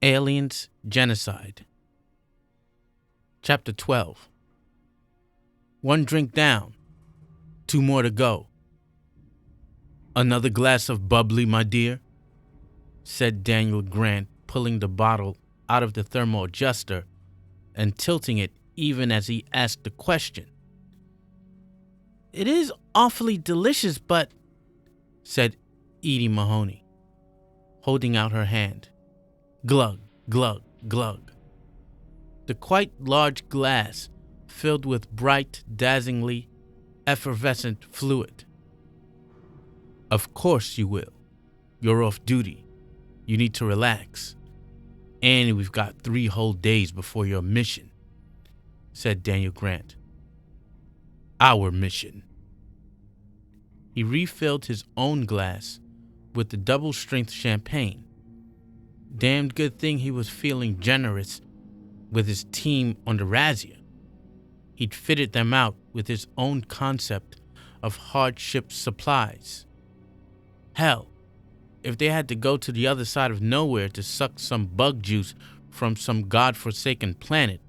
Aliens Genocide. Chapter 12. One drink down, 2 more to go. Another glass of bubbly, my dear, said Daniel Grant, pulling the bottle out of the thermal adjuster and tilting it even as he asked the question. It is awfully delicious, but, said Edie Mahoney, holding out her hand. Glug, glug, glug. The quite large glass filled with bright, dazzlingly effervescent fluid. Of course you will. You're off duty. You need to relax. And we've got 3 whole days before your mission, said Daniel Grant. Our mission. He refilled his own glass with the double-strength champagne. Damned good thing he was feeling generous with his team on the razzia. He'd fitted them out with his own concept of hardship supplies. Hell, if they had to go to the other side of nowhere to suck some bug juice from some godforsaken planet,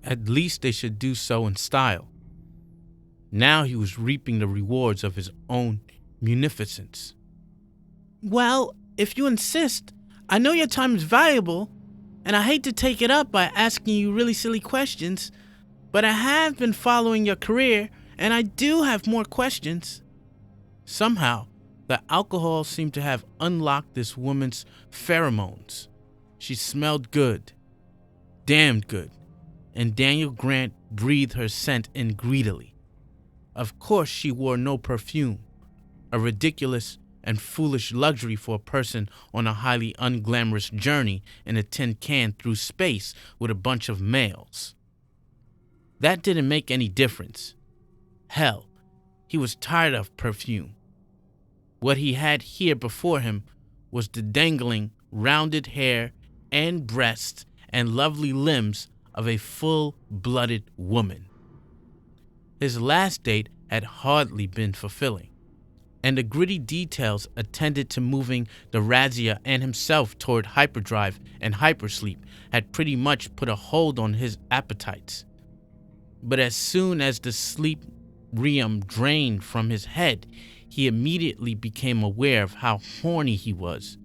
at least they should do so in style. Now he was reaping the rewards of his own munificence. Well, if you insist, I know your time is valuable, and I hate to take it up by asking you really silly questions, but I have been following your career, and I do have more questions. Somehow, the alcohol seemed to have unlocked this woman's pheromones. She smelled good, damned good, and Daniel Grant breathed her scent in greedily. Of course, she wore no perfume, a ridiculous and foolish luxury for a person on a highly unglamorous journey in a tin can through space with a bunch of males. That didn't make any difference. Hell, he was tired of perfume. What he had here before him was the dangling, rounded hair and breasts and lovely limbs of a full-blooded woman. His last date had hardly been fulfilling, and the gritty details attended to moving the razzia and himself toward hyperdrive and hypersleep had pretty much put a hold on his appetites. But as soon as the sleep rheum drained from his head, he immediately became aware of how horny he was.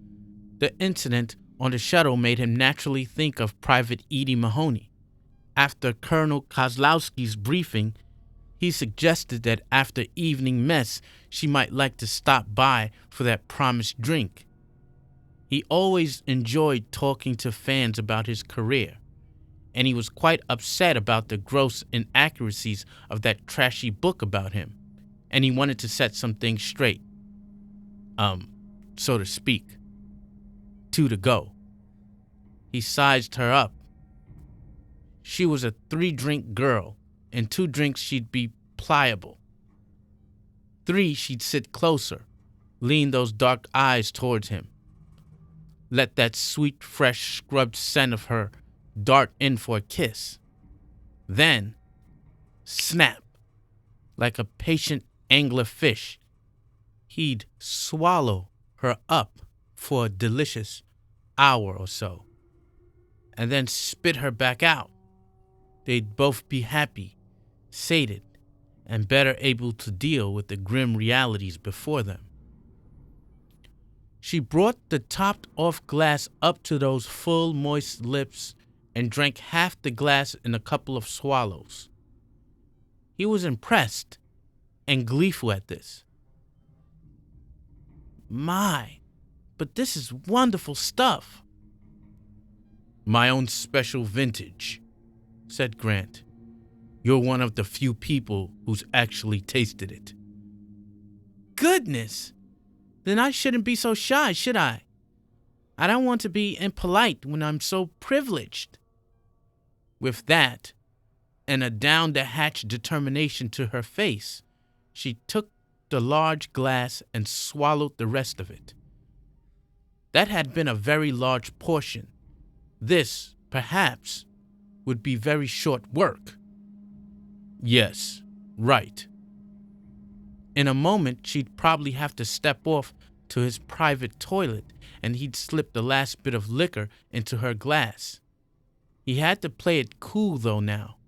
The incident on the shuttle made him naturally think of Private Edie Mahoney. After Colonel Kozlowski's briefing, he suggested that after evening mess, she might like to stop by for that promised drink. He always enjoyed talking to fans about his career, and he was quite upset about the gross inaccuracies of that trashy book about him, and he wanted to set some things straight. So to speak. 2 to go. He sized her up. She was a 3-drink girl. In 2 drinks, she'd be pliable. 3, she'd sit closer, lean those dark eyes towards him. Let that sweet, fresh, scrubbed scent of her dart in for a kiss. Then, snap, like a patient anglerfish, he'd swallow her up for a delicious hour or so, and then spit her back out. They'd both be happy, sated, and better able to deal with the grim realities before them. She brought the topped-off glass up to those full, moist lips and drank half the glass in a couple of swallows. He was impressed and gleeful at this. My, but this is wonderful stuff. My own special vintage, said Grant. You're one of the few people who's actually tasted it. Goodness! Then I shouldn't be so shy, should I? I don't want to be impolite when I'm so privileged. With that, and a down-the-hatch determination to her face, she took the large glass and swallowed the rest of it. That had been a very large portion. This, perhaps, would be very short work. Yes, right. In a moment, she'd probably have to step off to his private toilet and he'd slipped the last bit of liquor into her glass. He had to play it cool though now.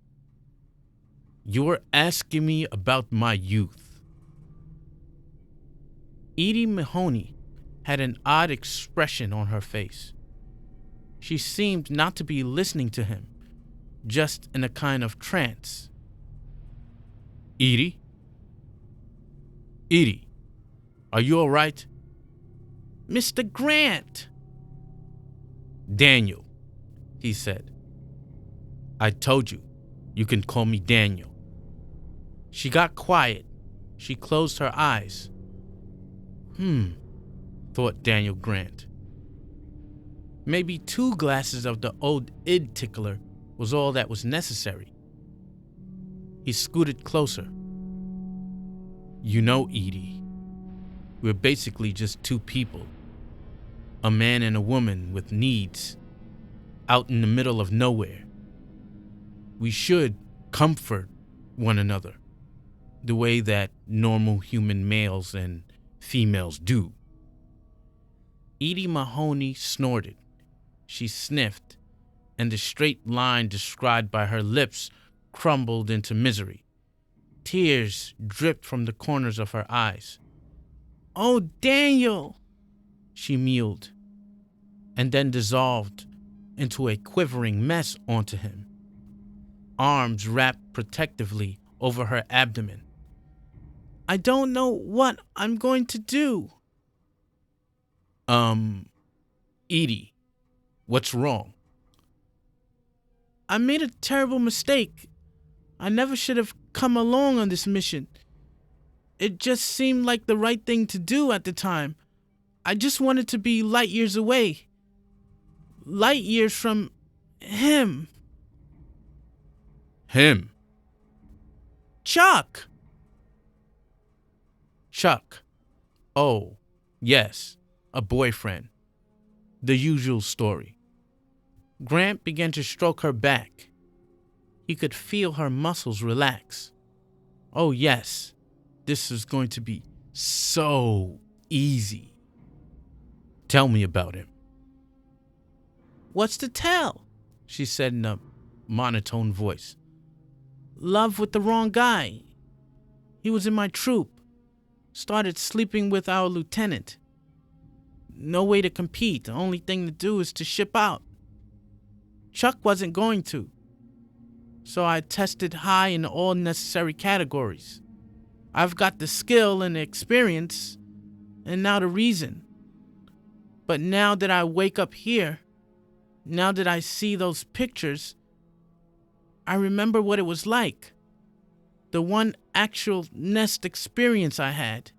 "You're asking me about my youth." Edie Mahoney had an odd expression on her face. She seemed not to be listening to him, just in a kind of trance. "Edie? Edie, are you all right?" "Mr. Grant!" "Daniel," he said. "I told you, you can call me Daniel." She got quiet. She closed her eyes. Thought Daniel Grant. Maybe 2 glasses of the old id tickler was all that was necessary. He scooted closer. "You know, Edie, we're basically just 2 people. A man and a woman with needs, out in the middle of nowhere. We should comfort one another, the way that normal human males and females do." Edie Mahoney snorted. She sniffed, and the straight line described by her lips crumbled into misery. Tears dripped from the corners of her eyes. "Oh, Daniel," she mewed, and then dissolved into a quivering mess onto him. Arms wrapped protectively over her abdomen. "I don't know what I'm going to do." Edie, what's wrong?" "I made a terrible mistake. I never should have come along on this mission. It just seemed like the right thing to do at the time. I just wanted to be light years away. Light years from him." "Him?" "Chuck." "Chuck. Oh, yes, a boyfriend. The usual story." Grant began to stroke her back. He could feel her muscles relax. Oh yes, this was going to be so easy. "Tell me about him." "What's to tell?" she said in a monotone voice. "Love with the wrong guy. He was in my troop. Started sleeping with our lieutenant. No way to compete. The only thing to do is to ship out. Chuck wasn't going to. So I tested high in all necessary categories. I've got the skill and the experience, and now the reason. But now that I wake up here, now that I see those pictures, I remember what it was like. The one actual nest experience I had."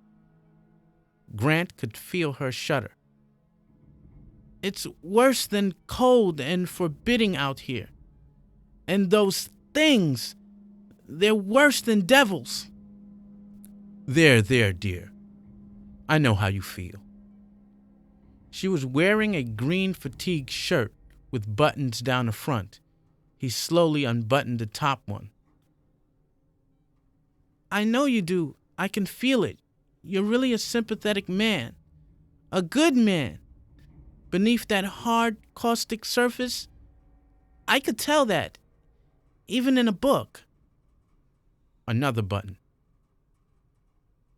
Grant could feel her shudder. "It's worse than cold and forbidding out here. And those things, they're worse than devils." There, dear. I know how you feel." She was wearing a green fatigue shirt with buttons down the front. He slowly unbuttoned the top one. "I know you do. I can feel it. You're really a sympathetic man. A good man. Beneath that hard, caustic surface, I could tell that. Even in a book." Another button.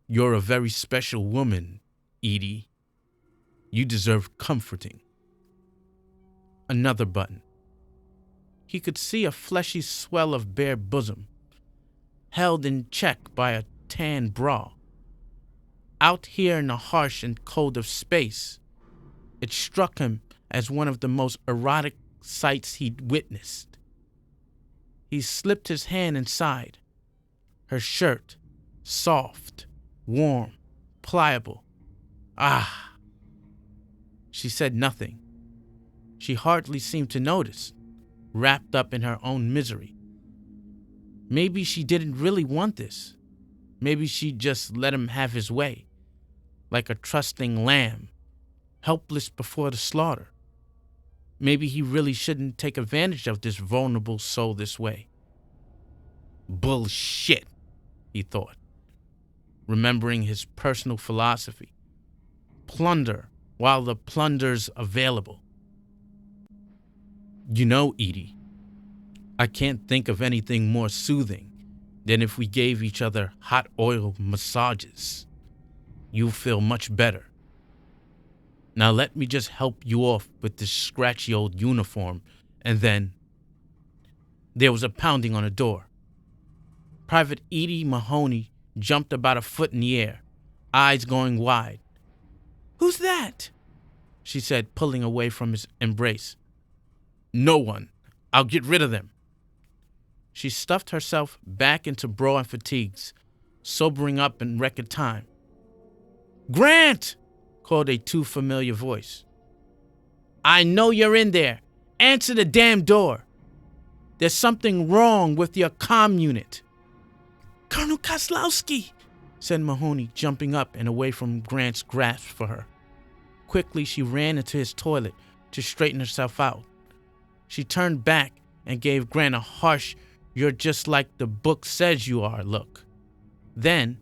"You're a very special woman, Edie. You deserve comforting." Another button. He could see a fleshy swell of bare bosom, held in check by a tan bra. Out here in the harsh and cold of space, it struck him as one of the most erotic sights he'd witnessed. He slipped his hand inside. Her shirt, soft, warm, pliable. Ah! She said nothing. She hardly seemed to notice, wrapped up in her own misery. Maybe she didn't really want this. Maybe she just let him have his way, like a trusting lamb, helpless before the slaughter. Maybe he really shouldn't take advantage of this vulnerable soul this way. Bullshit, he thought, remembering his personal philosophy. Plunder while the plunder's available. You know, Edie, I can't think of anything more soothing than if we gave each other hot oil massages. You'll feel much better. Now let me just help you off with this scratchy old uniform, and then... There was a pounding on the door. Private Edie Mahoney jumped about a foot in the air, eyes going wide. "Who's that?" she said, pulling away from his embrace. "No one. I'll get rid of them." She stuffed herself back into bra and fatigues, sobering up in record time. "Grant!" called a too familiar voice. "I know you're in there. Answer the damn door. There's something wrong with your comm unit." "Colonel Kozlowski," said Mahoney, jumping up and away from Grant's grasp for her. Quickly, she ran into his toilet to straighten herself out. She turned back and gave Grant a harsh, "You're just like the book says you are" look. Then,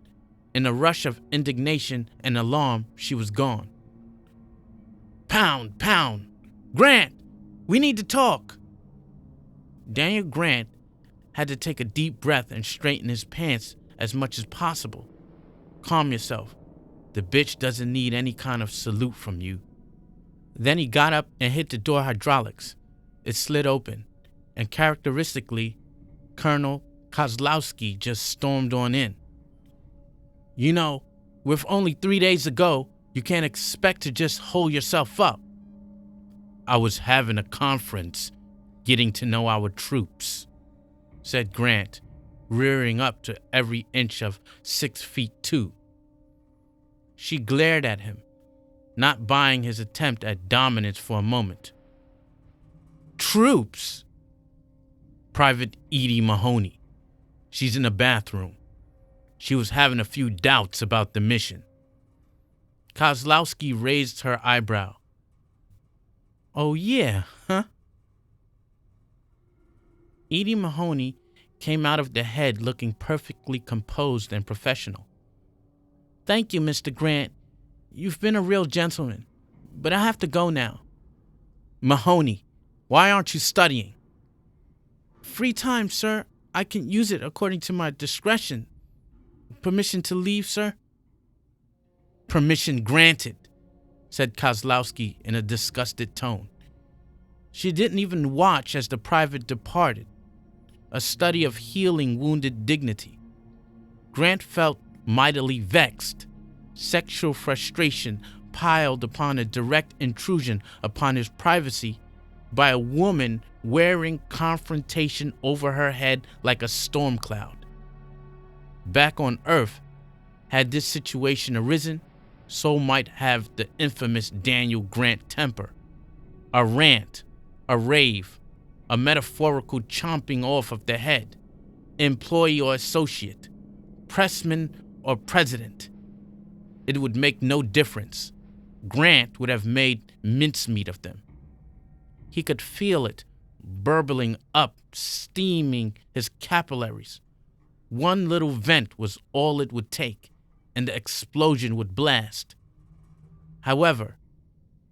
in a rush of indignation and alarm, she was gone. "Pound, pound! Grant, we need to talk." Daniel Grant had to take a deep breath and straighten his pants as much as possible. "Calm yourself. The bitch doesn't need any kind of salute from you." Then he got up and hit the door hydraulics. It slid open, and characteristically, Colonel Kozlowski just stormed on in. "You know, with only 3 days to go, you can't expect to just hold yourself up." "I was having a conference, getting to know our troops," said Grant, rearing up to every inch of 6'2". She glared at him, not buying his attempt at dominance for a moment. "Troops?" "Private Edie Mahoney. She's in the bathroom. She was having a few doubts about the mission." Kozlowski raised her eyebrow. "Oh yeah, huh?" Edie Mahoney came out of the head looking perfectly composed and professional. "Thank you, Mr. Grant. You've been a real gentleman. But I have to go now." "Mahoney, why aren't you studying?" "Free time, sir. I can use it according to my discretion. Permission to leave, sir?" "Permission granted," said Kozlowski in a disgusted tone. She didn't even watch as the private departed, a study of healing wounded dignity. Grant felt mightily vexed. Sexual frustration piled upon a direct intrusion upon his privacy by a woman wearing confrontation over her head like a storm cloud. Back on Earth, had this situation arisen, so might have the infamous Daniel Grant temper. A rant, a rave, a metaphorical chomping off of the head, employee or associate, pressman or president. It would make no difference. Grant would have made mincemeat of them. He could feel it burbling up, steaming his capillaries. One little vent was all it would take, and the explosion would blast. However,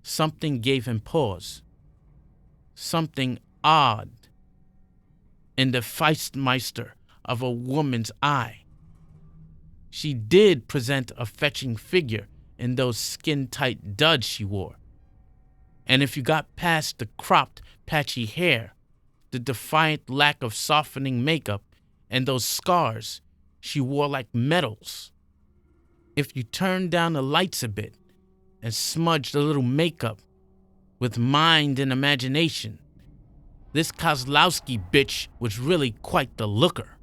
something gave him pause. Something odd in the Feistmeister of a woman's eye. She did present a fetching figure in those skin-tight duds she wore. And if you got past the cropped, patchy hair, the defiant lack of softening makeup, and those scars she wore like medals. If you turned down the lights a bit and smudged a little makeup with mind and imagination, this Kozlowski bitch was really quite the looker.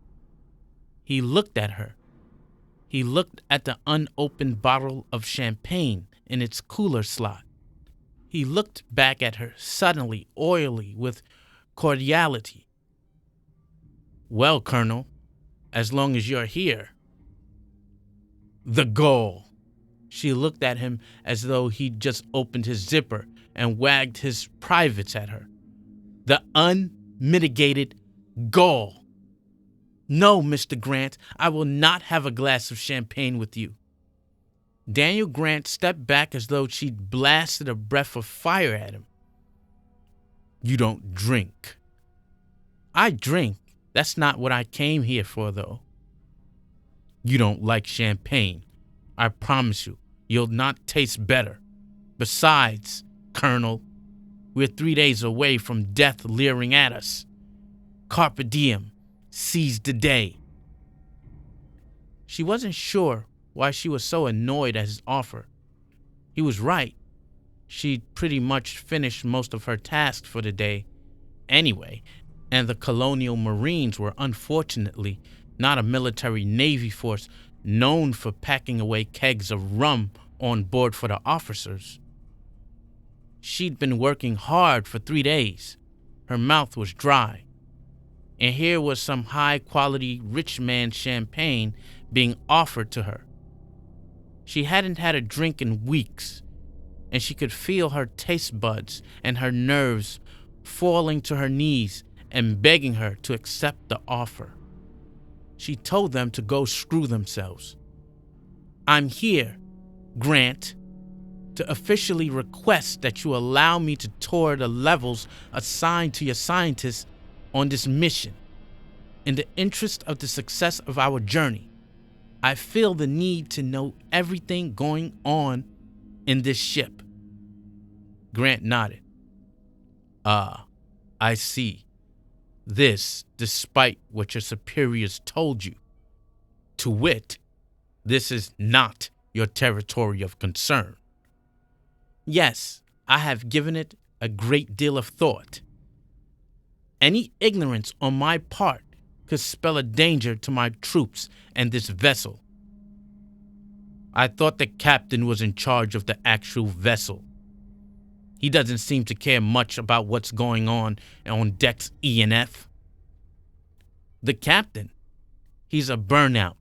He looked at her. He looked at the unopened bottle of champagne in its cooler slot. He looked back at her, suddenly oily with cordiality. "Well, Colonel, as long as you're here." "The gall." She looked at him as though he'd just opened his zipper and wagged his privates at her. "The unmitigated gall. No, Mr. Grant, I will not have a glass of champagne with you." Daniel Grant stepped back as though she'd blasted a breath of fire at him. You don't drink. I drink. That's not what I came here for, though. You don't like champagne. I promise you, you'll not taste better. Besides, Colonel, we're 3 days away from death leering at us. Carpe diem. Seize the day. She wasn't sure why she was so annoyed at his offer. He was right. She'd pretty much finished most of her tasks for the day anyway, and the Colonial Marines were unfortunately not a military navy force known for packing away kegs of rum on board for the officers. She'd been working hard for 3 days. Her mouth was dry. And here was some high-quality rich man champagne being offered to her. She hadn't had a drink in weeks, and she could feel her taste buds and her nerves falling to her knees and begging her to accept the offer. She told them to go screw themselves. I'm here, Grant, to officially request that you allow me to tour the levels assigned to your scientists on this mission. In the interest of the success of our journey, I feel the need to know everything going on in this ship. Grant nodded. I see. This, despite what your superiors told you. To wit, this is not your territory of concern. Yes, I have given it a great deal of thought. Any ignorance on my part could spell a danger to my troops and this vessel. I thought the captain was in charge of the actual vessel. He doesn't seem to care much about what's going on decks E and F. The captain, he's a burnout.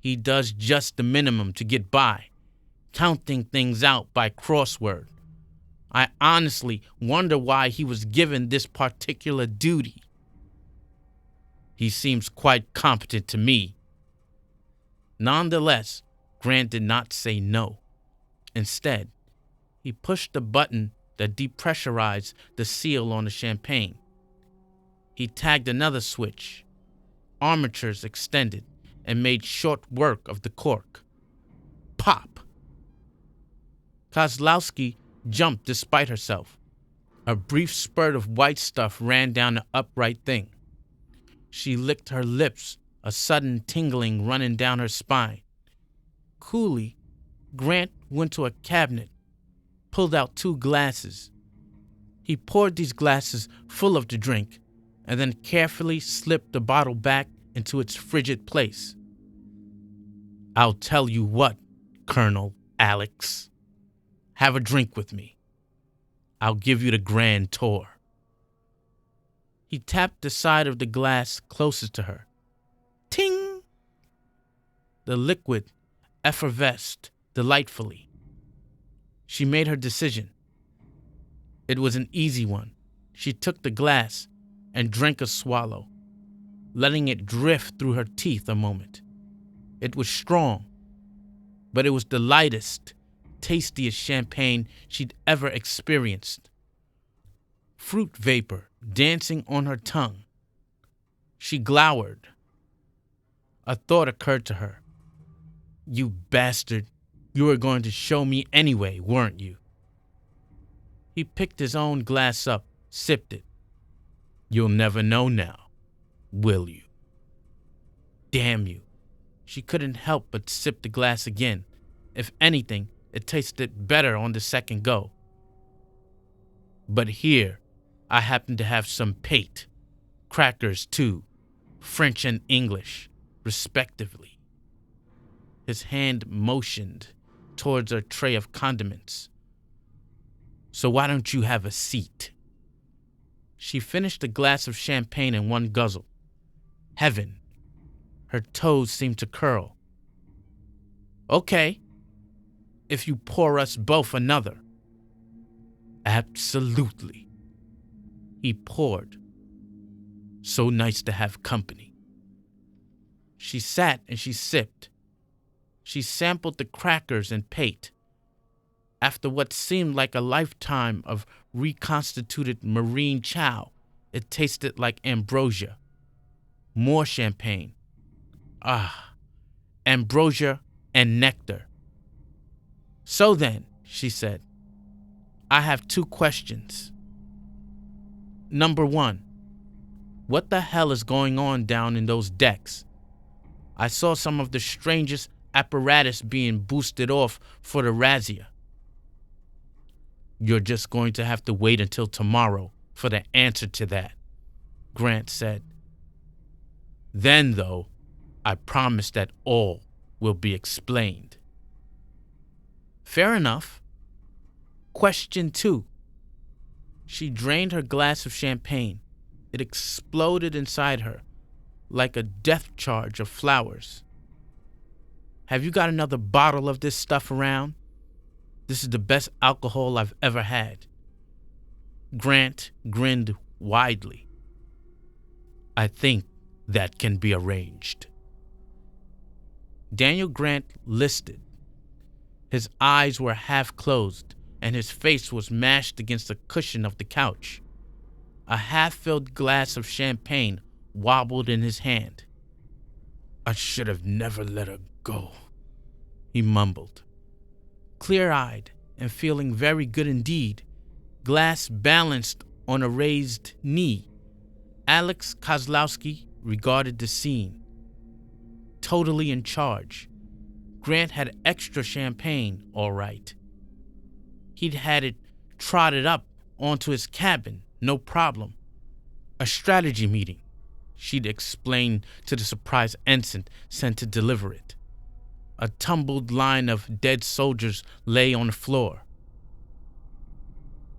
He does just the minimum to get by, counting things out by crossword. I honestly wonder why he was given this particular duty. He seems quite competent to me. Nonetheless, Grant did not say no. Instead, he pushed the button that depressurized the seal on the champagne. He tagged another switch. Armatures extended and made short work of the cork. Pop! Kozlowski jumped despite herself. A brief spurt of white stuff ran down the upright thing. She licked her lips, a sudden tingling running down her spine. Coolly, Grant went to a cabinet, pulled out 2 glasses. He poured these glasses full of the drink and then carefully slipped the bottle back into its frigid place. I'll tell you what, Colonel Alex. Have a drink with me. I'll give you the grand tour. He tapped the side of the glass closest to her. Ting! The liquid effervesced delightfully. She made her decision. It was an easy one. She took the glass and drank a swallow, letting it drift through her teeth a moment. It was strong, but it was the lightest, tastiest champagne she'd ever experienced. Fruit vapor dancing on her tongue. She glowered. A thought occurred to her. You bastard, you were going to show me anyway, weren't you? He picked his own glass up, sipped it. You'll never know now, will you? Damn you. She couldn't help but sip the glass again. If anything, it tasted better on the second go. But here, I happen to have some pate, crackers too, French and English, respectively. His hand motioned towards a tray of condiments. So why don't you have a seat? She finished a glass of champagne in one guzzle. Heaven. Her toes seemed to curl. Okay, if you pour us both another. Absolutely. He poured. So nice to have company. She sat and she sipped. She sampled the crackers and pate. After what seemed like a lifetime of reconstituted marine chow, it tasted like ambrosia. More champagne. Ambrosia and nectar. So then, she said, I have 2 questions. Number 1, what the hell is going on down in those decks? I saw some of the strangest apparatus being boosted off for the razzia. You're just going to have to wait until tomorrow for the answer to that, Grant said. Then, though, I promise that all will be explained. Fair enough. Question 2. She drained her glass of champagne. It exploded inside her like a death charge of flowers. Have you got another bottle of this stuff around? This is the best alcohol I've ever had. Grant grinned widely. I think that can be arranged. Daniel Grant listed. His eyes were half closed, and his face was mashed against the cushion of the couch. A half-filled glass of champagne wobbled in his hand. I should have never let her go, he mumbled. Clear-eyed and feeling very good indeed, glass balanced on a raised knee, Alex Kozlowski regarded the scene. Totally in charge. Grant had extra champagne, all right. He'd had it trotted up onto his cabin, no problem. A strategy meeting, she'd explained to the surprised ensign sent to deliver it. A tumbled line of dead soldiers lay on the floor.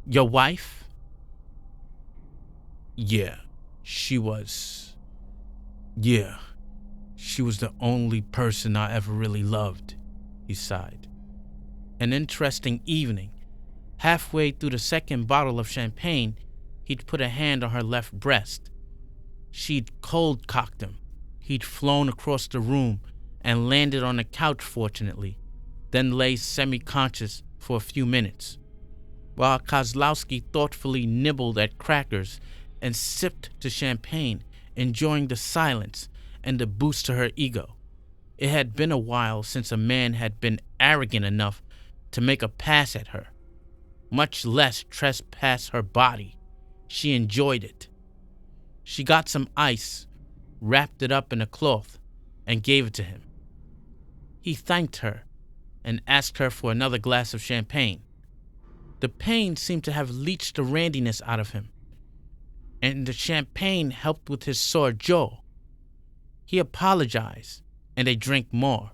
Your wife? Yeah, she was the only person I ever really loved, he sighed. An interesting evening. Halfway through the second bottle of champagne, he'd put a hand on her left breast. She'd cold-cocked him. He'd flown across the room and landed on the couch, fortunately, then lay semi-conscious for a few minutes, while Kozlowski thoughtfully nibbled at crackers and sipped the champagne, enjoying the silence and the boost to her ego. It had been a while since a man had been arrogant enough to make a pass at her, much less trespass her body. She enjoyed it. She got some ice, wrapped it up in a cloth, and gave it to him. He thanked her and asked her for another glass of champagne. The pain seemed to have leached the randiness out of him, and the champagne helped with his sore jaw. He apologized, and they drank more.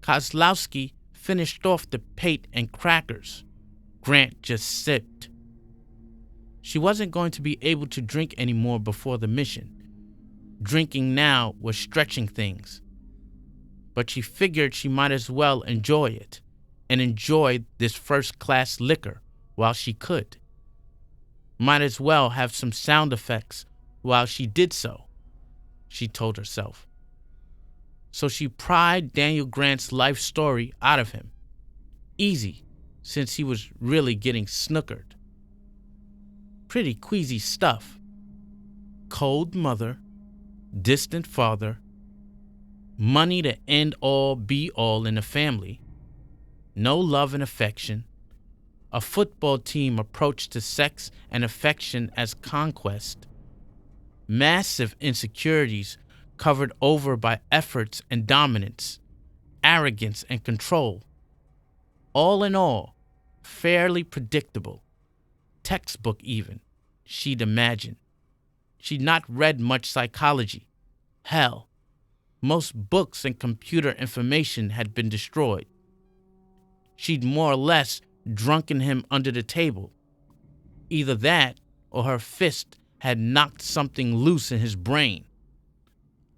Kozlowski finished off the pate and crackers. Grant just sipped. She wasn't going to be able to drink anymore before the mission. Drinking now was stretching things. But she figured she might as well enjoy it, and enjoy this first-class liquor while she could. Might as well have some sound effects while she did so, she told herself. So she pried Daniel Grant's life story out of him. Easy, since he was really getting snookered. Pretty queasy stuff. Cold mother, distant father, money to end all be all in the family, no love and affection, a football team approach to sex and affection as conquest, massive insecurities covered over by efforts and dominance, arrogance and control. All in all, fairly predictable. Textbook even, she'd imagine. She'd not read much psychology. Hell, most books and computer information had been destroyed. She'd more or less drunken him under the table. Either that or her fist had knocked something loose in his brain.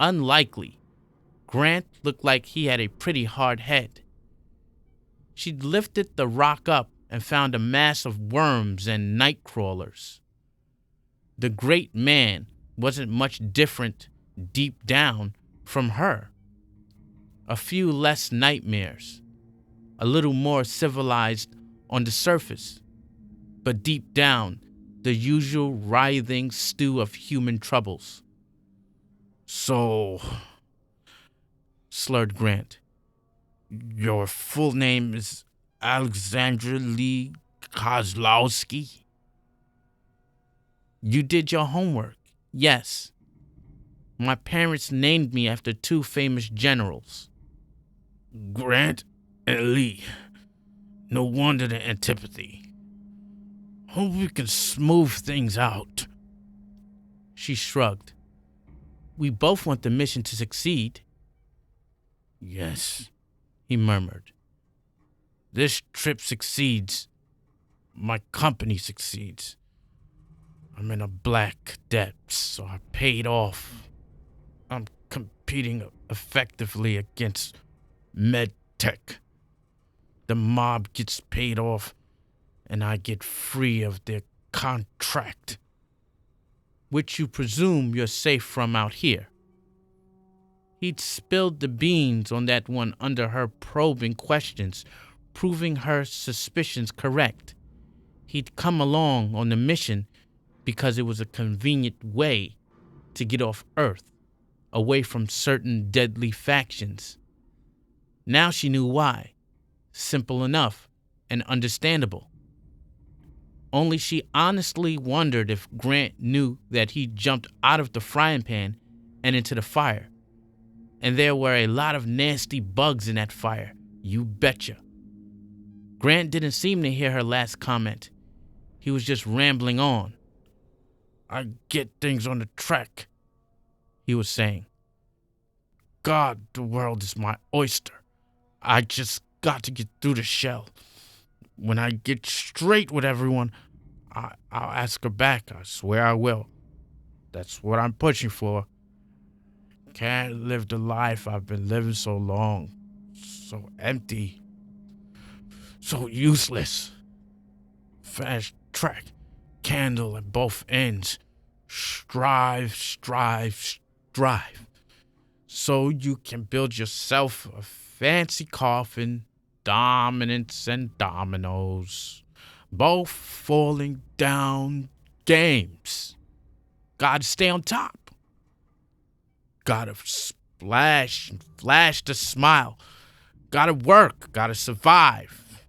Unlikely. Grant looked like he had a pretty hard head. She'd lifted the rock up and found a mass of worms and night crawlers. The great man wasn't much different deep down from her. A few less nightmares. A little more civilized on the surface. But deep down, the usual writhing stew of human troubles. So, slurred Grant. Your full name is Alexandra Lee Kozlowski? You did your homework, yes. My parents named me after two famous generals. Grant and Lee. No wonder the antipathy. Hope we can smooth things out. She shrugged. We both want the mission to succeed. Yes, he murmured. This trip succeeds. My company succeeds. I'm in a black debt, so I paid off. I'm competing effectively against MedTech. The mob gets paid off, and I get free of their contract. Which you presume you're safe from out here. He'd spilled the beans on that one under her probing questions, proving her suspicions correct. He'd come along on the mission because it was a convenient way to get off Earth, away from certain deadly factions. Now she knew why. Simple enough and understandable. Only she honestly wondered if Grant knew that he jumped out of the frying pan and into the fire. And there were a lot of nasty bugs in that fire, you betcha. Grant didn't seem to hear her last comment. He was just rambling on. I get things on the track, he was saying. God, the world is my oyster. I just got to get through the shell. When I get straight with everyone, I'll ask her back. I swear I will. That's what I'm pushing for. Can't live the life I've been living so long. So empty. So useless. Fast track. Candle at both ends. Strive. So you can build yourself a fancy coffin. Dominance and dominoes, both falling down games. Gotta stay on top. Gotta splash and flash the smile. Gotta work, gotta survive,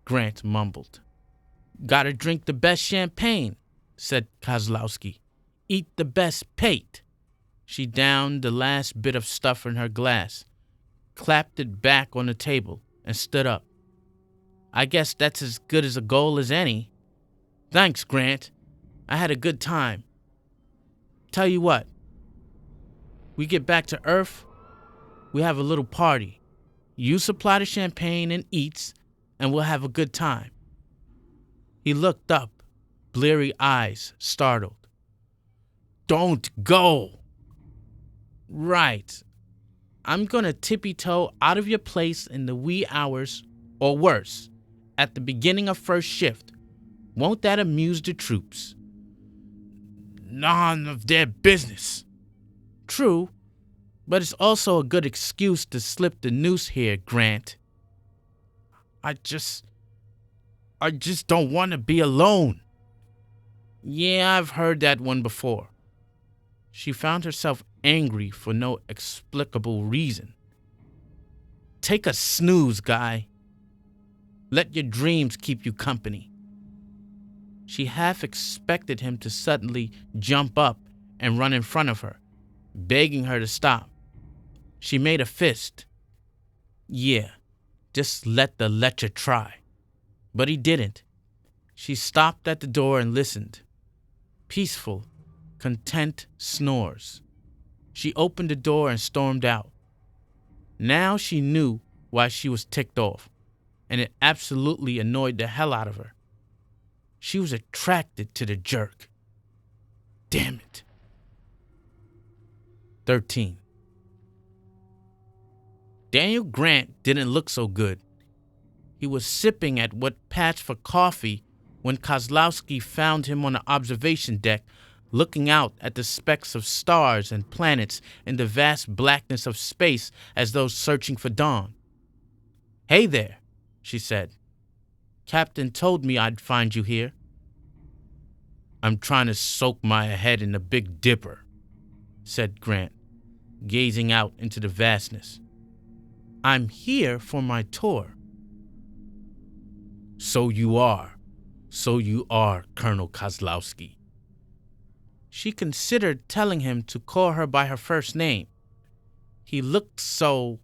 Grant mumbled. Gotta drink the best champagne, said Kozlowski. Eat the best pate. She downed the last bit of stuff in her glass, clapped it back on the table, and stood up. I guess that's as good as a goal as any. Thanks, Grant. I had a good time. Tell you what. We get back to Earth, we have a little party. You supply the champagne and eats, and we'll have a good time. He looked up, bleary eyes, startled. Don't go. Right. I'm gonna tippy-toe out of your place in the wee hours, or worse, at the beginning of first shift. Won't that amuse the troops? None of their business. True, but it's also a good excuse to slip the noose here, Grant. I just don't want to be alone. Yeah, I've heard that one before. She found herself angry for no explicable reason. Take a snooze, guy. Let your dreams keep you company. She half expected him to suddenly jump up and run in front of her, begging her to stop. She made a fist. Yeah, just let the lecher try. But he didn't. She stopped at the door and listened. Peaceful, content snores. She opened the door and stormed out. Now she knew why she was ticked off, and it absolutely annoyed the hell out of her. She was attracted to the jerk. Damn it. 13. Daniel Grant didn't look so good. He was sipping at what passed for coffee when Kozlowski found him on the observation deck, looking out at the specks of stars and planets in the vast blackness of space as though searching for dawn. "Hey there," she said. "Captain told me I'd find you here." "I'm trying to soak my head in the Big Dipper," said Grant, gazing out into the vastness. "I'm here for my tour." So you are, Colonel Kozlowski." She considered telling him to call her by her first name. He looked so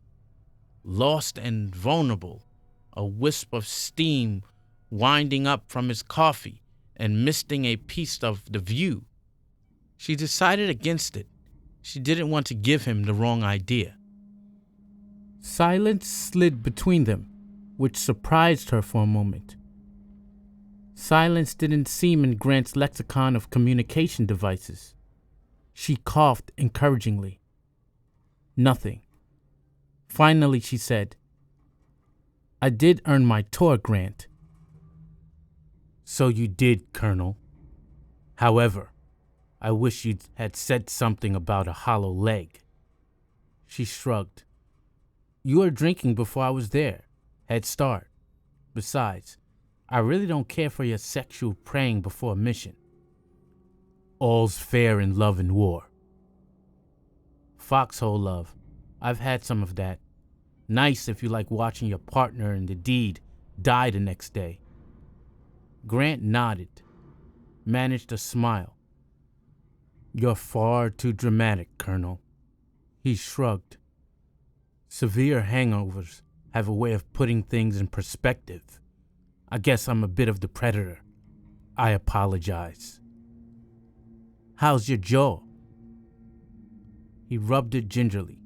lost and vulnerable, a wisp of steam winding up from his coffee and misting a piece of the view. She decided against it. She didn't want to give him the wrong idea. Silence slid between them, which surprised her for a moment. Silence didn't seem in Grant's lexicon of communication devices. She coughed encouragingly. Nothing. Finally, she said, "I did earn my tour, Grant." "So you did, Colonel. However, I wish you had said something about a hollow leg." She shrugged. "You were drinking before I was there. Head start. Besides, I really don't care for your sexual praying before a mission. All's fair in love and war." "Foxhole love. I've had some of that. Nice if you like watching your partner in the deed die the next day." Grant nodded, managed a smile. "You're far too dramatic, Colonel." He shrugged. "Severe hangovers have a way of putting things in perspective. I guess I'm a bit of the predator. I apologize." "How's your jaw?" He rubbed it gingerly.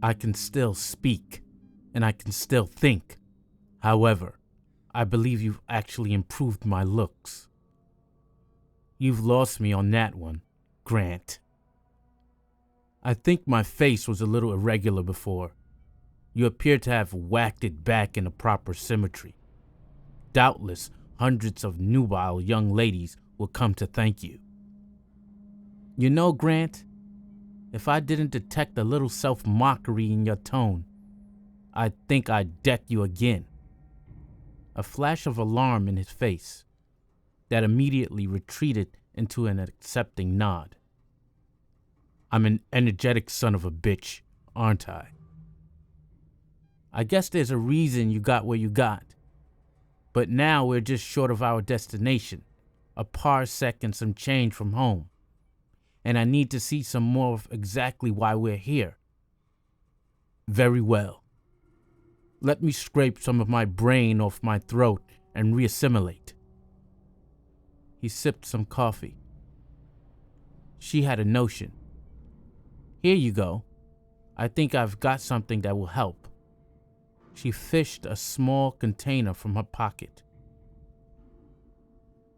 "I can still speak, and I can still think. However, I believe you've actually improved my looks." "You've lost me on that one, Grant." "I think my face was a little irregular before. You appear to have whacked it back into proper symmetry. Doubtless, hundreds of nubile young ladies will come to thank you." "You know, Grant, if I didn't detect a little self-mockery in your tone, I'd think I'd deck you again." A flash of alarm in his face that immediately retreated into an accepting nod. "I'm an energetic son of a bitch, aren't I?" "I guess there's a reason you got where you got. But now we're just short of our destination, a parsec and some change from home. And I need to see some more of exactly why we're here." "Very well. Let me scrape some of my brain off my throat and reassimilate." He sipped some coffee. She had a notion. "Here you go. I think I've got something that will help." She fished a small container from her pocket.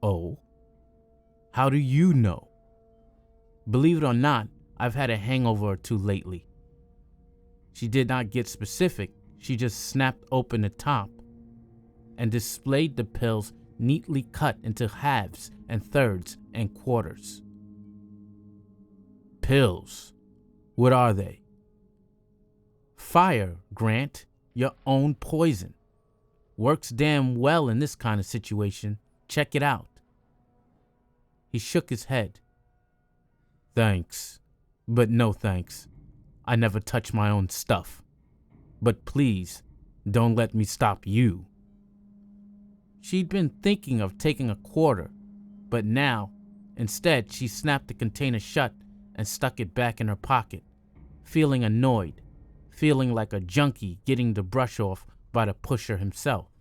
"Oh? How do you know?" "Believe it or not, I've had a hangover or two lately." She did not get specific. She just snapped open the top and displayed the pills neatly cut into halves and thirds and quarters. "Pills? What are they?" "Fire, Grant. Your own poison. Works damn well in this kind of situation. Check it out." He shook his head. "Thanks, but no thanks. I never touch my own stuff. But please, don't let me stop you." She'd been thinking of taking a quarter, but now, instead, she snapped the container shut and stuck it back in her pocket, feeling annoyed, feeling like a junkie getting the brush off by the pusher himself.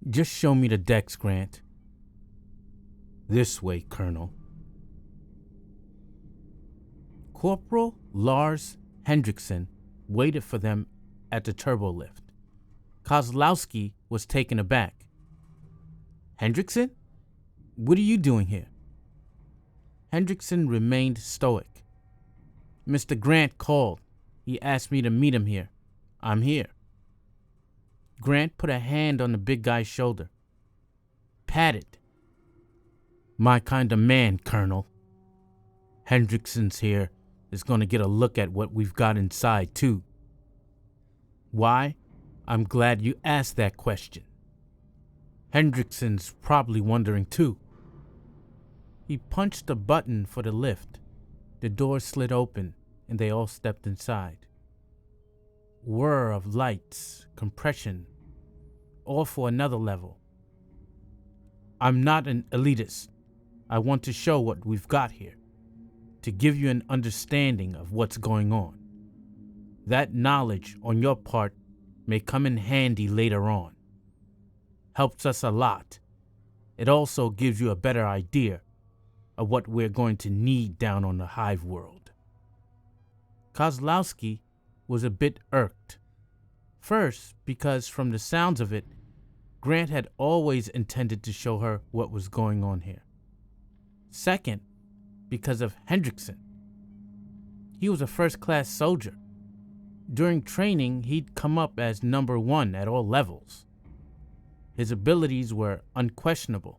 "Just show me the decks, Grant." "This way, Colonel." Corporal Lars Hendrickson waited for them at the turbolift. Kozlowski was taken aback. "Hendrickson? What are you doing here?" Hendrickson remained stoic. "Mr. Grant called. He asked me to meet him here. I'm here." Grant put a hand on the big guy's shoulder. "Pat it." My kind of man, Colonel. Hendrickson's here is going to get a look at what we've got inside, too. Why? I'm glad you asked that question. Hendrickson's probably wondering, too. He punched a button for the lift. The door slid open, and they all stepped inside. Whir of lights, compression, all for another level. I'm not an elitist. I want to show what we've got here, to give you an understanding of what's going on. That knowledge on your part may come in handy later on. Helps us a lot. It also gives you a better idea of what we're going to need down on the hive world. Kozlowski was a bit irked. First, because from the sounds of it, Grant had always intended to show her what was going on here. Second, because of Hendrickson. He was a first-class soldier. During training, he'd come up as number 1 at all levels. His abilities were unquestionable,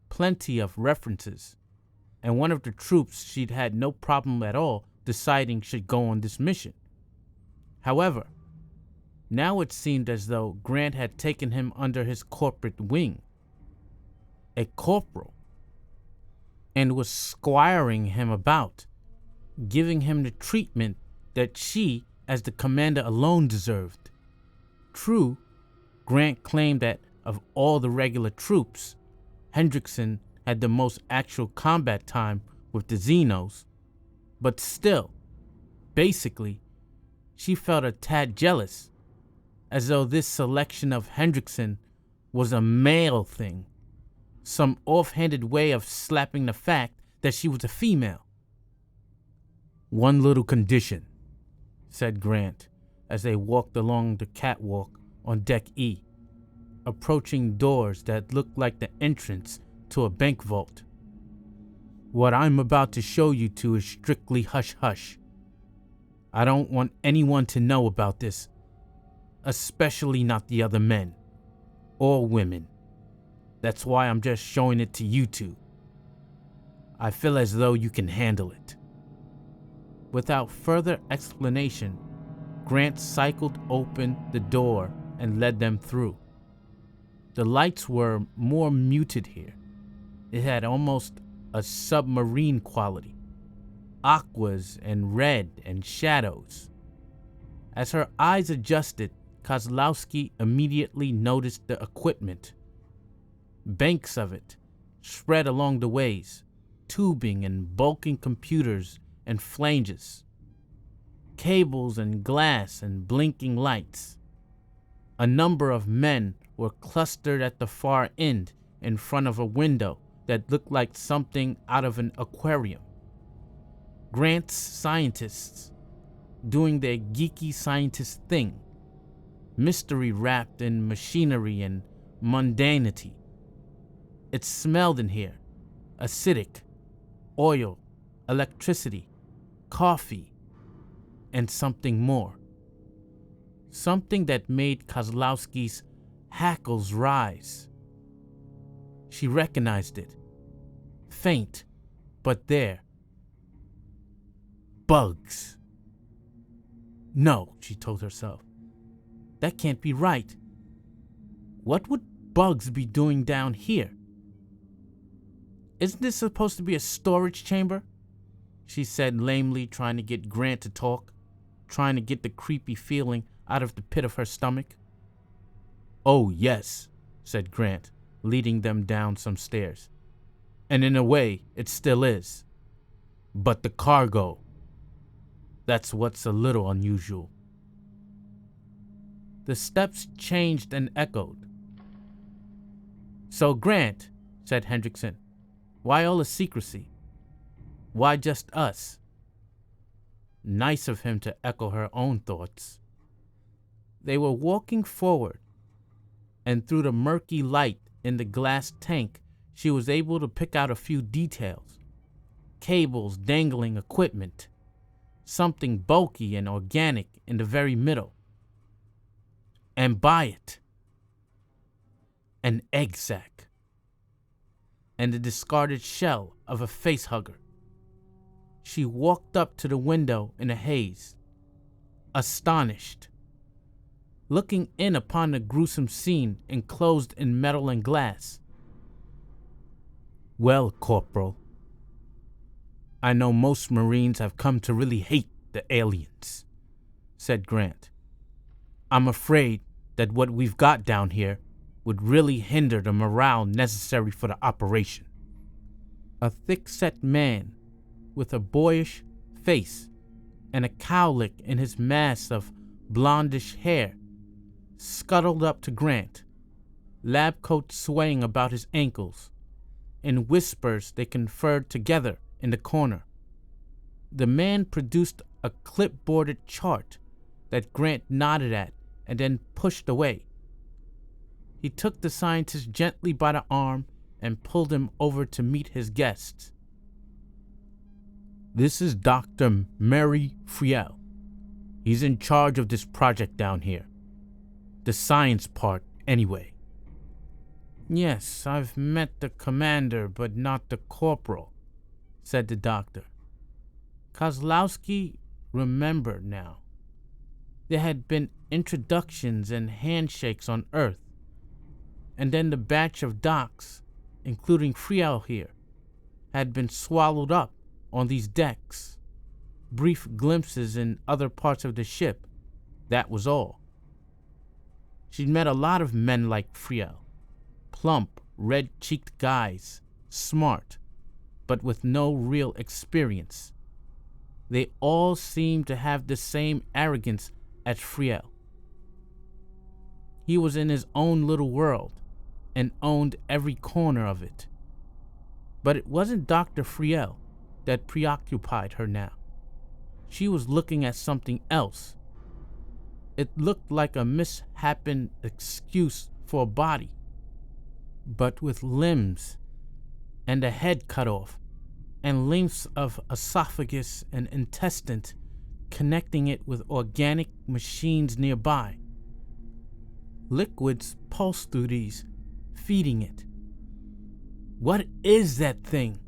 plenty of references, and one of the troops she'd had no problem at all deciding should go on this mission. However, now it seemed as though Grant had taken him under his corporate wing, a corporal, and was squiring him about, giving him the treatment that she, as the commander, alone deserved. True, Grant claimed that of all the regular troops, Hendrickson had the most actual combat time with the Xenos, but still, basically, she felt a tad jealous, as though this selection of Hendrickson was a male thing, some offhanded way of slapping the fact that she was a female. One little condition, said Grant, as they walked along the catwalk on Deck E, approaching doors that looked like the entrance to a bank vault. What I'm about to show you to is strictly hush-hush. I don't want anyone to know about this, especially not the other men or women. That's why I'm just showing it to you two. I feel as though you can handle it. Without further explanation, Grant cycled open the door and led them through. The lights were more muted here. It had almost a submarine quality. Aquas and red and shadows. As her eyes adjusted, Kozlowski immediately noticed the equipment. Banks of it spread along the ways, tubing and bulking computers and flanges, cables and glass and blinking lights. A number of men were clustered at the far end in front of a window that looked like something out of an aquarium. Grant's scientists, doing their geeky scientist thing, mystery wrapped in machinery and mundanity. It smelled in here, acidic, oil, electricity, coffee, and something more. Something that made Kozlowski's hackles rise. She recognized it. Faint, but there. Bugs. No, she told herself. That can't be right. What would bugs be doing down here? Isn't this supposed to be a storage chamber? She said lamely, trying to get Grant to talk, trying to get the creepy feeling out of the pit of her stomach. Oh, yes, said Grant, leading them down some stairs. And in a way, it still is. But the cargo, that's what's a little unusual. The steps changed and echoed. So, Grant, said Hendrickson, why all the secrecy? Why just us? Nice of him to echo her own thoughts. They were walking forward, and through the murky light in the glass tank, she was able to pick out a few details. Cables dangling equipment. Something bulky and organic in the very middle. And by it, an egg sac. and the discarded shell of a facehugger. She walked up to the window in a haze, astonished, looking in upon the gruesome scene enclosed in metal and glass. "Well, Corporal, I know most Marines have come to really hate the aliens," said Grant. "I'm afraid that what we've got down here would really hinder the morale necessary for the operation." A thick-set man with a boyish face and a cowlick in his mass of blondish hair scuttled up to Grant, lab coat swaying about his ankles. In whispers they conferred together in the corner. The man produced a clipboarded chart that Grant nodded at and then pushed away. He took the scientist gently by the arm and pulled him over to meet his guests. "This is Dr. Mary Friel. He's in charge of this project down here. The science part, anyway." "Yes, I've met the commander, but not the corporal," said the doctor. Kozlowski remembered now. There had been introductions and handshakes on Earth, and then the batch of docs, including Friel here, had been swallowed up on these decks. Brief glimpses in other parts of the ship, that was all. She'd met a lot of men like Friel. Plump, red-cheeked guys, smart, but with no real experience. They all seemed to have the same arrogance as Friel. He was in his own little world and owned every corner of it. But it wasn't Dr. Friel that preoccupied her now. She was looking at something else. It looked like a mishapen excuse for a body, but with limbs and a head cut off and lengths of esophagus and intestine connecting it with organic machines nearby. Liquids pulse through these, feeding it. "What is that thing?"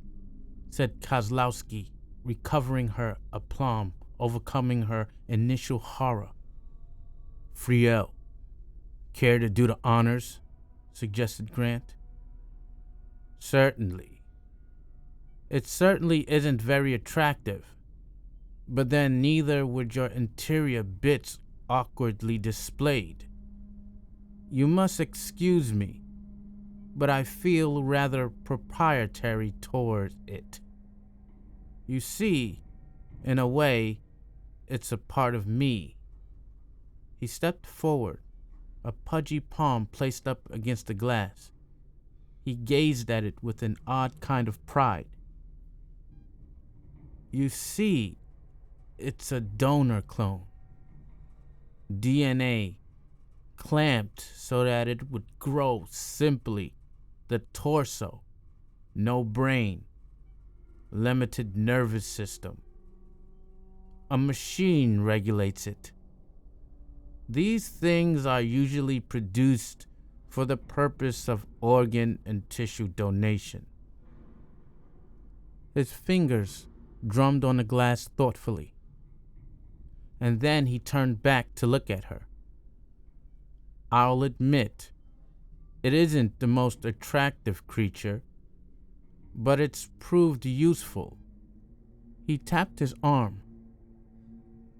said Kozlowski, recovering her aplomb, overcoming her initial horror. "Friel, care to do the honors?" suggested Grant. "Certainly. It certainly isn't very attractive, but then neither would your interior bits awkwardly displayed. You must excuse me, but I feel rather proprietary toward it. You see, in a way, it's a part of me." He stepped forward, a pudgy palm placed up against the glass. He gazed at it with an odd kind of pride. "You see, it's a donor clone. DNA clamped so that it would grow simply the torso, no brain, limited nervous system. A machine regulates it. These things are usually produced for the purpose of organ and tissue donation." His fingers drummed on the glass thoughtfully, and then he turned back to look at her. "I'll admit, it isn't the most attractive creature, but it's proved useful." He tapped his arm.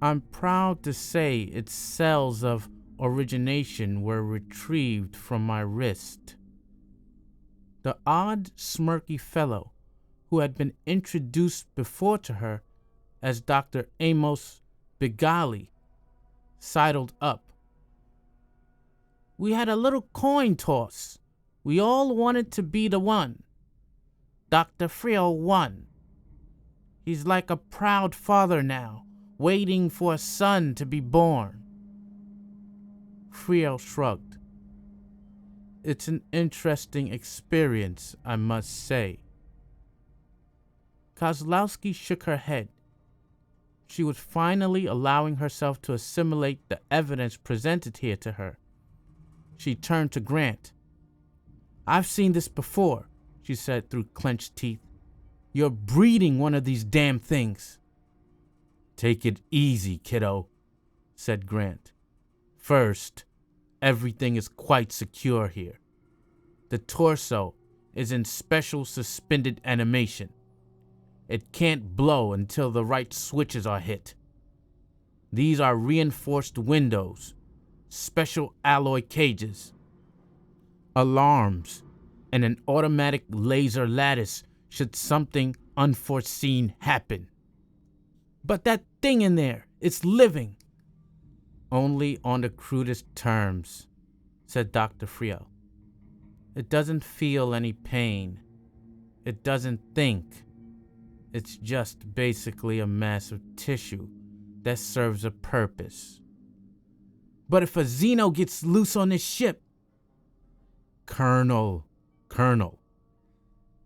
"I'm proud to say its cells of origination were retrieved from my wrist." The odd, smirky fellow who had been introduced before to her as Dr. Amos Bigali sidled up. "We had a little coin toss. We all wanted to be the one. Dr. Friel won. He's like a proud father now, waiting for a son to be born." Friel shrugged. "It's an interesting experience, I must say." Kozlowski shook her head. She was finally allowing herself to assimilate the evidence presented here to her. She turned to Grant. "I've seen this before," she said through clenched teeth. You're breeding one of these damn things. Take it easy, kiddo, said Grant. First, everything is quite secure here. The torso is in special suspended animation. It can't blow until the right switches are hit. These are reinforced windows, special alloy cages, alarms, and an automatic laser lattice should something unforeseen happen. But that thing in there, it's living. Only on the crudest terms, said Dr. Friel. It doesn't feel any pain. It doesn't think. It's just basically a mass of tissue that serves a purpose. But if a Xeno gets loose on this ship... Colonel.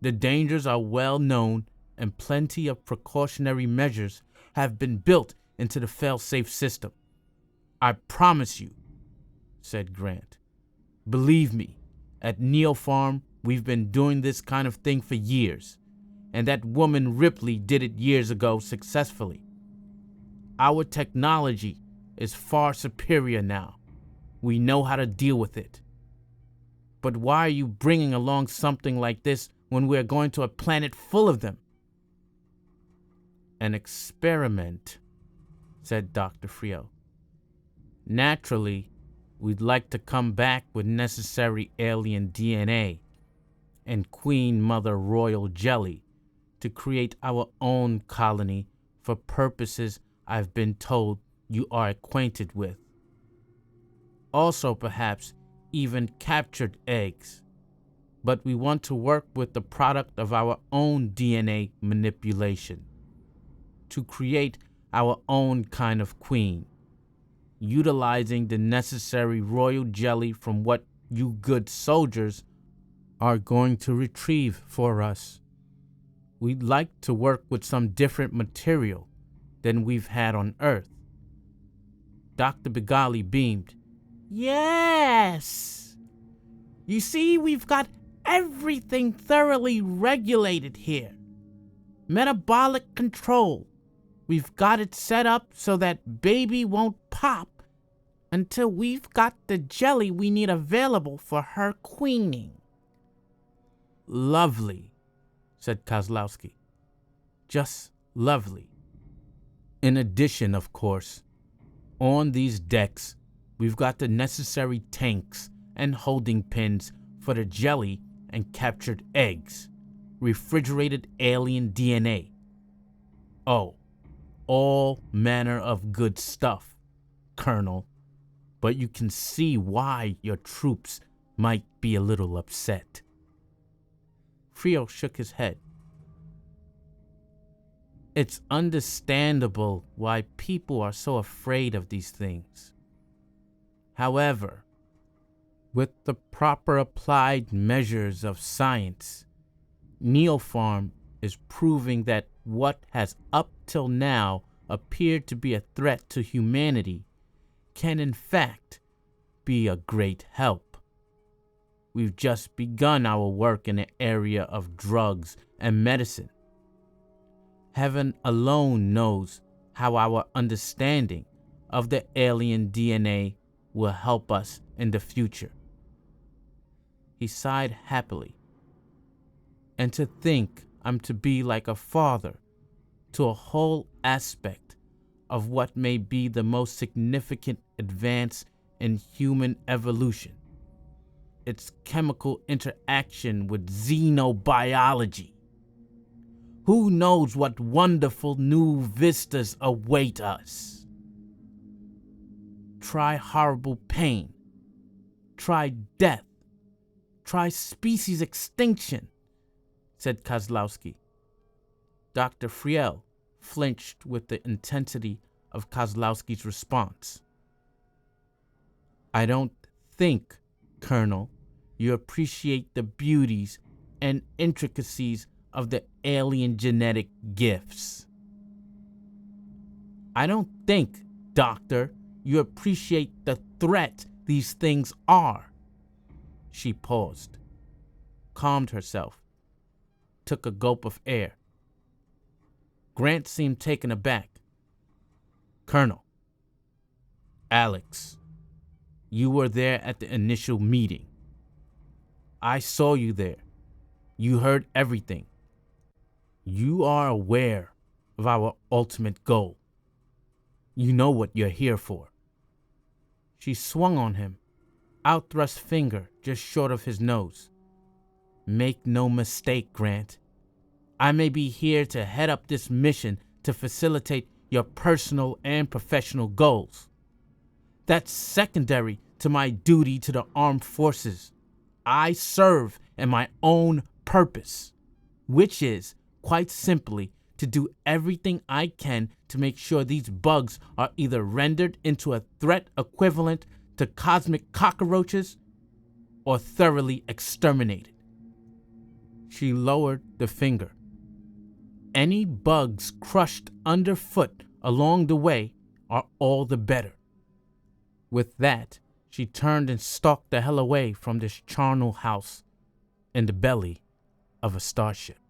The dangers are well known and plenty of precautionary measures have been built into the fail-safe system. I promise you, said Grant. Believe me, at Neopharm, we've been doing this kind of thing for years, and that woman Ripley did it years ago successfully. Our technology is far superior now. We know how to deal with it. But why are you bringing along something like this when we're going to a planet full of them? An experiment, said Dr. Friel. Naturally, we'd like to come back with necessary alien DNA and Queen Mother Royal Jelly to create our own colony for purposes I've been told you are acquainted with. Also, perhaps, even captured eggs. But we want to work with the product of our own DNA manipulation to create our own kind of queen, utilizing the necessary royal jelly from what you good soldiers are going to retrieve for us. We'd like to work with some different material than we've had on Earth. Dr. Begali beamed. Yes! You see, we've got everything thoroughly regulated here. Metabolic control. We've got it set up so that baby won't pop until we've got the jelly we need available for her queening. Lovely, said Kozlowski. Just lovely. In addition, of course, on these decks, we've got the necessary tanks and holding pens for the jelly and captured eggs, refrigerated alien DNA. Oh, all manner of good stuff, Colonel, but you can see why your troops might be a little upset. Friel shook his head. It's understandable why people are so afraid of these things. However, with the proper applied measures of science, Neopharm is proving that what has up till now appeared to be a threat to humanity can in fact be a great help. We've just begun our work in the area of drugs and medicine. Heaven alone knows how our understanding of the alien DNA will help us in the future. He sighed happily. And to think I'm to be like a father to a whole aspect of what may be the most significant advance in human evolution. Its chemical interaction with xenobiology. Who knows what wonderful new vistas await us? Try horrible pain. Try death. Try species extinction, said Kozlowski. Dr. Friel flinched with the intensity of Kozlowski's response. I don't think, Colonel, you appreciate the beauties and intricacies of the alien genetic gifts. I don't think, Doctor, you appreciate the threat these things are. She paused, calmed herself, took a gulp of air. Grant seemed taken aback. Colonel, Alex, you were there at the initial meeting. I saw you there. You heard everything. You are aware of our ultimate goal. You know what you're here for. She swung on him, outthrust finger just short of his nose. Make no mistake, Grant. I may be here to head up this mission to facilitate your personal and professional goals. That's secondary to my duty to the armed forces. I serve in my own purpose, which is, quite simply, to do everything I can to make sure these bugs are either rendered into a threat equivalent to cosmic cockroaches or thoroughly exterminated. She lowered the finger. Any bugs crushed underfoot along the way are all the better. With that, she turned and stalked the hell away from this charnel house in the belly of a starship.